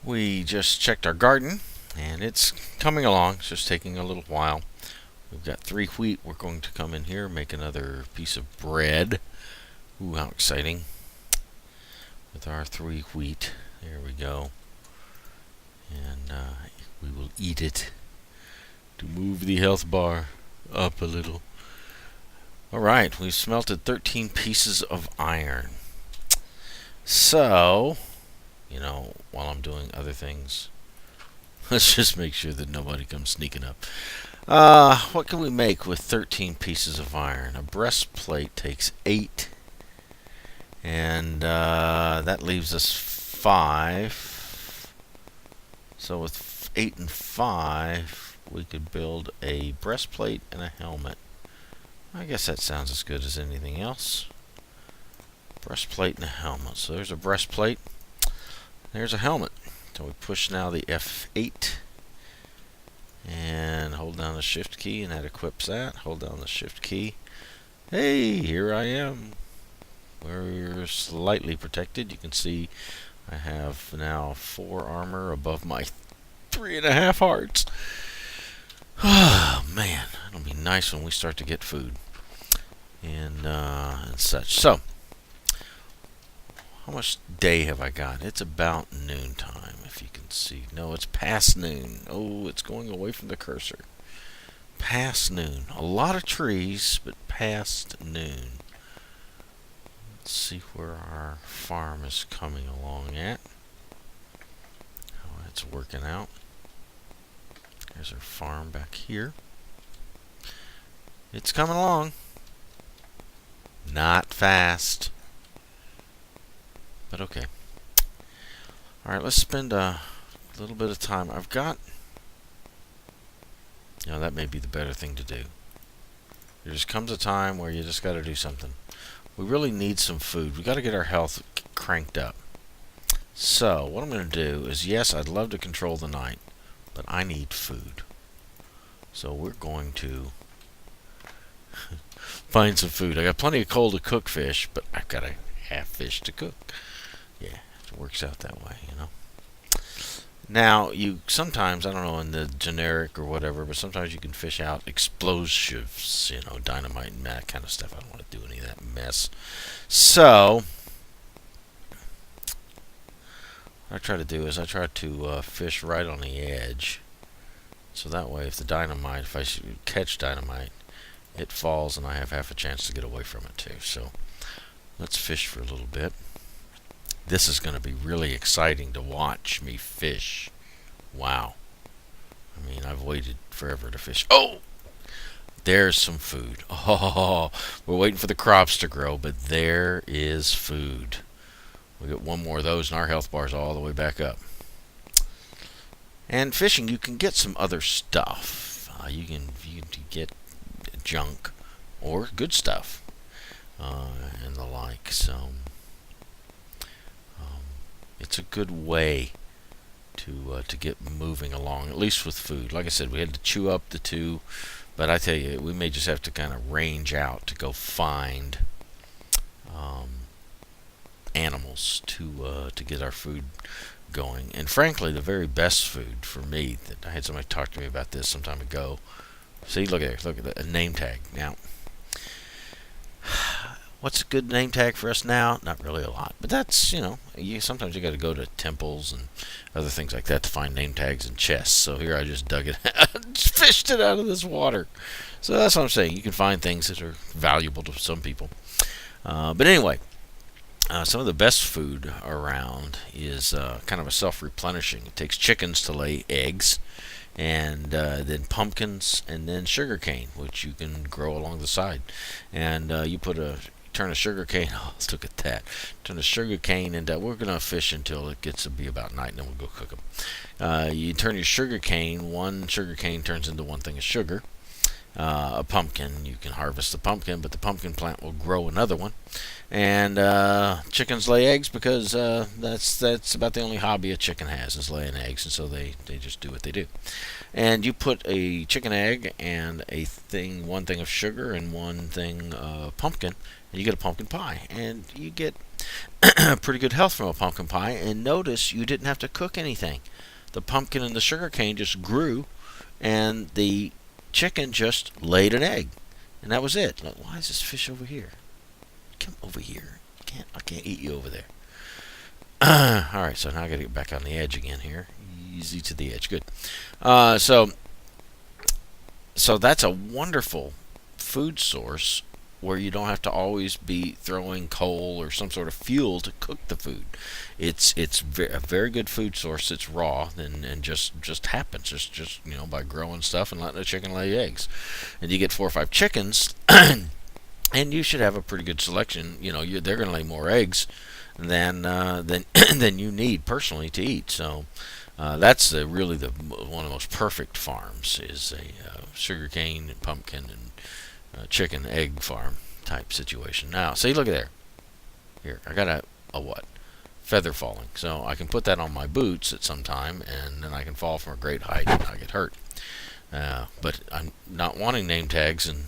We just checked our garden, and it's coming along. It's just taking a little while. We've got 3 wheat. We're going to come in here, make another piece of bread. Ooh, how exciting. With our 3 wheat. There we go. And we will eat it to move the health bar up a little. Alright, we've smelted 13 pieces of iron. So, while I'm doing other things, let's just make sure that nobody comes sneaking up. What can we make with 13 pieces of iron? A breastplate takes 8, and that leaves us 5. So with 8 and 5, we could build a breastplate and a helmet. I guess that sounds as good as anything else. Breastplate and a helmet. So there's a breastplate. There's a helmet. So we push now the F8 and hold down the shift key, and that equips that. Hold down the shift key. Hey, here I am. We're slightly protected. You can see I have now 4 armor above my 3.5 hearts. Oh man, it'll be nice when we start to get food and such. So, how much day have I got? It's about noon time, if you can see. No, it's past noon. Oh, it's going away from the cursor. Past noon. A lot of trees, but past noon. Let's see where our farm is coming along at. How it's working out. There's our farm back here. It's coming along. Not fast. But okay. Alright, let's spend a little bit of time. I've got... that may be the better thing to do. There just comes a time where you just got to do something. We really need some food. We got to get our health cranked up. So, what I'm going to do is, yes, I'd love to control the night, but I need food. So we're going to find some food. I got plenty of coal to cook fish, but I've got to have fish to cook. Yeah, it works out that way, Now, you sometimes, I don't know, in the generic or whatever, but sometimes you can fish out explosives, dynamite and that kind of stuff. I don't want to do any of that mess. So, what I try to do is I try to fish right on the edge. So that way, if I catch dynamite, it falls and I have half a chance to get away from it too. So, let's fish for a little bit. This is going to be really exciting to watch me fish. Wow. I mean, I've waited forever to fish. Oh! There's some food. Oh, we're waiting for the crops to grow, but there is food. We get one more of those and our health bar's all the way back up. And fishing, you can get some other stuff. You can get junk or good stuff and the like. So it's a good way to get moving along, at least with food. Like I said, we had to chew up the 2, but I tell you, we may just have to kind of range out to go find animals to get our food going. And frankly, the very best food for me, that I had somebody talk to me about this some time ago. See, look at a name tag. Now, what's a good name tag for us now? Not really a lot, but that's, sometimes you got to go to temples and other things like that to find name tags and chests. So here I just dug it, just fished it out of this water. So that's what I'm saying. You can find things that are valuable to some people. But anyway, some of the best food around is kind of a self-replenishing. It takes chickens to lay eggs, and then pumpkins, and then sugarcane, which you can grow along the side. And you turn a sugar cane. Oh, look at that! Turn a sugar cane into. We're gonna fish until it gets to be about night, and then we'll go cook them. You turn your sugar cane. One sugar cane turns into one thing of sugar. A pumpkin, you can harvest the pumpkin, but the pumpkin plant will grow another one. And chickens lay eggs because that's about the only hobby a chicken has, is laying eggs, and so they just do what they do. And you put a chicken egg and one thing of sugar and one thing of pumpkin, and you get a pumpkin pie, and you get pretty good health from a pumpkin pie. And notice you didn't have to cook anything. The pumpkin and the sugar cane just grew, and the chicken just laid an egg, and that was it. Like, why is this fish over here? Come over here. I can't eat you over there. All right, so now I got to get back on the edge again here. Easy to the edge. Good. So that's a wonderful food source where you don't have to always be throwing coal or some sort of fuel to cook the food. It's a very good food source. It's raw and just happens just by growing stuff and letting the chicken lay eggs, and you get 4 or 5 chickens, and you should have a pretty good selection. They're going to lay more eggs than than you need personally to eat. So that's really one of the most perfect farms is a sugarcane and pumpkin and chicken egg farm type situation. Now, see, look at there. Here, I got a what? Feather falling. So I can put that on my boots at some time, and then I can fall from a great height and not get hurt. But I'm not wanting name tags and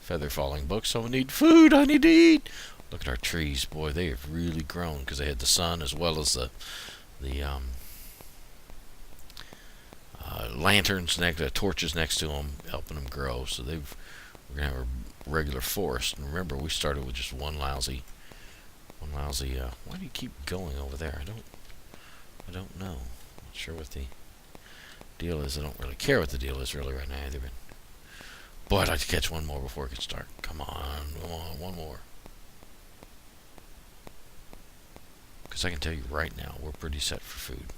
feather falling books, so I need food. I need to eat. Look at our trees. Boy, they have really grown because they had the sun as well as the lanterns torches next to them, helping them grow. So we're gonna have a regular forest. And remember, we started with just one lousy. Why do you keep going over there? I don't know. Not sure what the deal is. I don't really care what the deal is really right now either. But boy, I'd like to catch one more before it gets dark. Come on, one more. Because I can tell you right now, we're pretty set for food.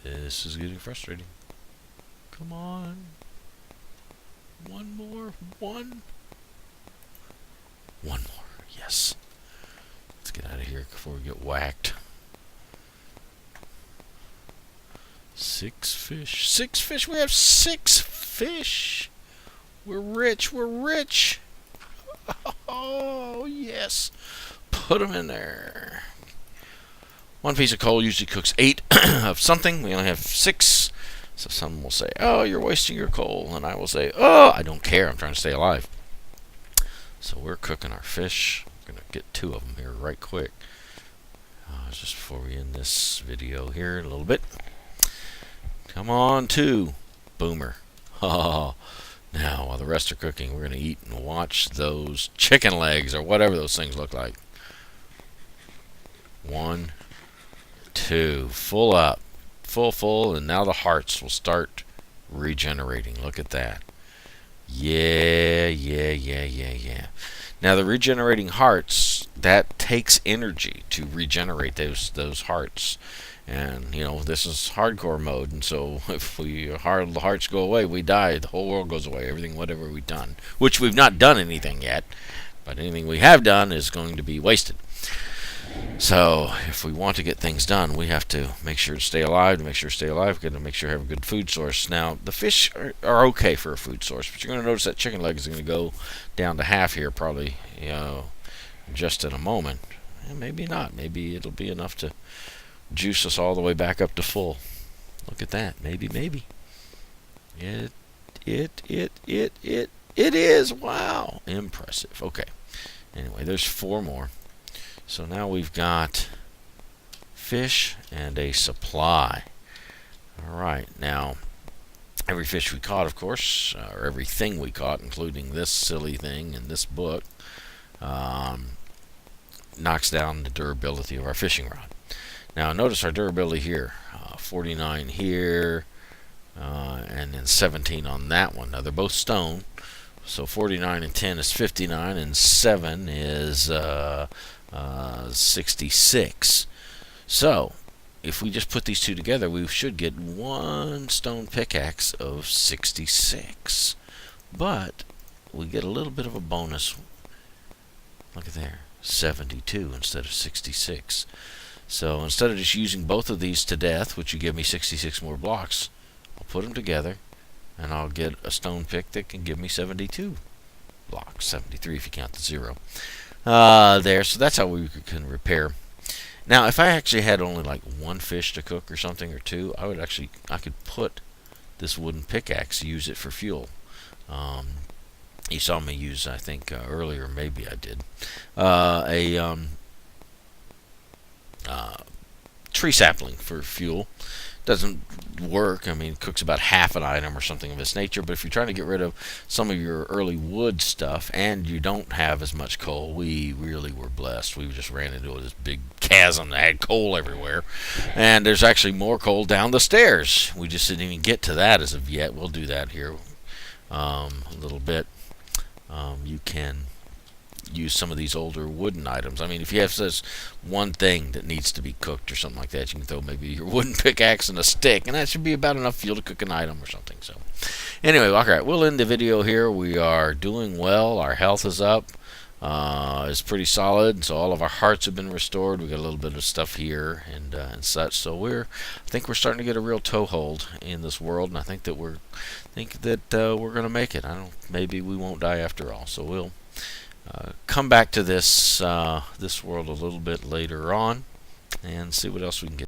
This is getting frustrating. Come on. One more. One more. Yes. Let's get out of here before we get whacked. 6 fish. 6 fish. We have 6 fish. We're rich. Oh, yes. Put them in there. One piece of coal usually cooks 8 of something. We only have 6. So some will say, oh, you're wasting your coal. And I will say, oh, I don't care. I'm trying to stay alive. So we're cooking our fish. I'm going to get 2 of them here right quick. Just before we end this video here a little bit. Come on, 2. Boomer. Oh. Now, while the rest are cooking, we're going to eat and watch those chicken legs or whatever those things look like. 1, 2. Full up. Full, and now the hearts will start regenerating. Look at that. Yeah. Now, the regenerating hearts, that takes energy to regenerate those hearts. And, this is hardcore mode, and so if the hearts go away, we die. The whole world goes away, everything, whatever we've done. Which we've not done anything yet, but anything we have done is going to be wasted. So, if we want to get things done, we have to make sure to stay alive. To make sure to stay alive, we've got to make sure to have a good food source. Now, the fish are okay for a food source, but you're going to notice that chicken leg is going to go down to half here, probably, just in a moment. And maybe not. Maybe it'll be enough to juice us all the way back up to full. Look at that. Maybe. It is. Wow. Impressive. Okay. Anyway, there's 4 more. So now we've got fish and a supply. All right. Now, every fish we caught, of course, or everything we caught, including this silly thing in this book, knocks down the durability of our fishing rod. Now, notice our durability here. 49 here, and then 17 on that one. Now, they're both stone. So 49 and 10 is 59, and 7 is 66. So, if we just put these 2 together, we should get 1 stone pickaxe of 66. But we get a little bit of a bonus. Look at there. 72 instead of 66. So instead of just using both of these to death, which would give me 66 more blocks, I'll put them together, and I'll get a stone pick that can give me 72 blocks, 73 if you count the zero. There, so that's how we can repair. Now, if I actually had only like one fish to cook or something, or two, I could put this wooden pickaxe, use it for fuel. You saw me use, I think earlier, maybe I did, a tree sapling for fuel. Doesn't work. I mean, it cooks about half an item or something of this nature. But if you're trying to get rid of some of your early wood stuff and you don't have as much coal, we really were blessed. We just ran into this big chasm that had coal everywhere. And there's actually more coal down the stairs. We just didn't even get to that as of yet. We'll do that here a little bit. You can use some of these older wooden items. I mean, if you have this one thing that needs to be cooked or something like that, you can throw maybe your wooden pickaxe and a stick, and that should be about enough fuel to cook an item or something. So anyway, all right, we'll end the video here. We are doing well. Our health is up. It's pretty solid, so all of our hearts have been restored. We got a little bit of stuff here and such. So I think we're starting to get a real toehold in this world, and I think that we're going to make it. Maybe we won't die after all. So we'll come back to this world a little bit later on and see what else we can get.